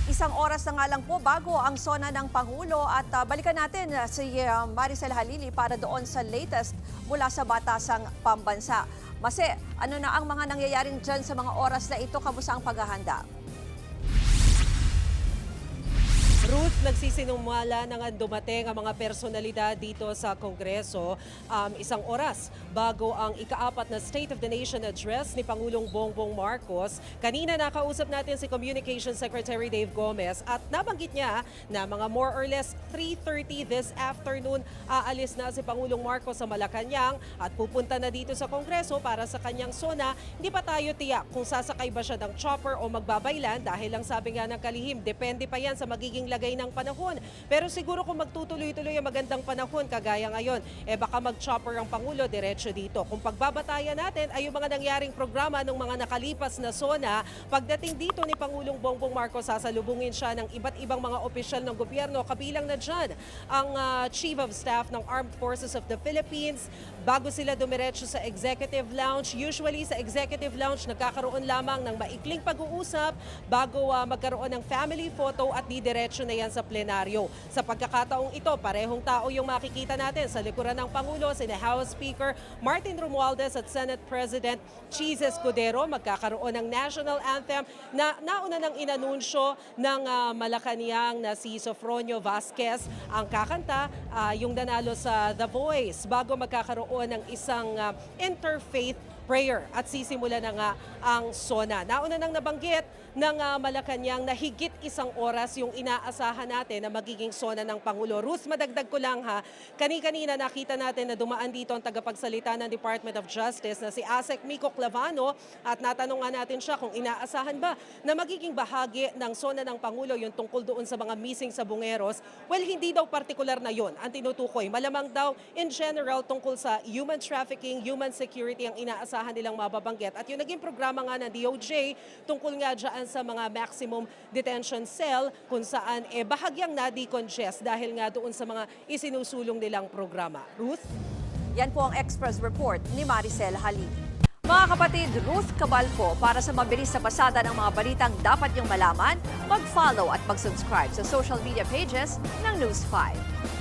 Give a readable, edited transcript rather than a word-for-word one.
Isang oras na nga lang po bago ang SONA ng Pangulo at balikan natin si Maricel Halili para doon sa latest mula sa Batasang Pambansa. Mase, ano na ang mga nangyayaring dyan sa mga oras na ito? Kamusta ang paghahanda? Ruth, nagsisinumala na nga dumating ang mga personalidad dito sa Kongreso isang oras bago ang ika-4 na State of the Nation Address ni Pangulong Bongbong Marcos. Kanina nakausap natin si Communications Secretary Dave Gomez at nabanggit niya na mga more or less 3:30 this afternoon aalis na si Pangulong Marcos sa Malacanang at pupunta na dito sa Kongreso para sa kanyang SONA. Hindi pa tayo tiyak kung sasakay ba siya ng chopper o magbabaylan dahil lang sabi nga ng kalihim, depende pa yan sa magiging lagay ng panahon. Pero siguro kung magtutuloy-tuloy ang magandang panahon kagaya ngayon, baka mag-chopper ang Pangulo diretso dito. Kung pagbabatayan natin ay yung mga nangyaring programa ng mga nakalipas na SONA, pagdating dito ni Pangulong Bongbong Marcos, sasalubungin siya ng iba't ibang mga opisyal ng gobyerno, kabilang na dyan ang Chief of Staff ng Armed Forces of the Philippines. Bago sila dumiretso sa Executive Lounge, usually sa Executive Lounge nagkakaroon lamang ng maikling pag-uusap bago magkaroon ng family photo at didiretso na yan sa plenaryo. Sa pagkakataong ito, parehong tao yung makikita natin sa likuran ng Pangulo, sina House Speaker Martin Romualdez at Senate President Cheese Escudero. Magkakaroon ng national anthem na nauna ng inanunsyo ng Malacanang na si Sofronio Vasquez ang kakanta, yung nanalo sa The Voice, bago magkakaroon ng isang interfaith prayer at sisimula na nga ang SONA. Nauna nang nabanggit ng Malacanang na higit isang oras yung inaasahan natin na magiging SONA ng Pangulo. Ruth, madagdag ko lang ha, kanina nakita natin na dumaan dito ang tagapagsalita ng Department of Justice na si ASEC Mico Clavano at natanong nga natin siya kung inaasahan ba na magiging bahagi ng SONA ng Pangulo yung tungkol doon sa mga missing sa Bungeros. Well, hindi daw partikular na yon ang tinutukoy. Malamang daw in general tungkol sa human trafficking, human security ang inaasahan nilang mababanggit. At yung naging programa nga ng DOJ tungkol nga dyan sa mga maximum detention cell kung saan bahagyang na-decongest dahil nga doon sa mga isinusulong nilang programa. Ruth? Yan po ang Express Report ni Maricel Halili. Mga kapatid, Ruth Cabalco, para sa mabilis na pasada ng mga balitang dapat niyong malaman, mag-follow at mag-subscribe sa social media pages ng News 5.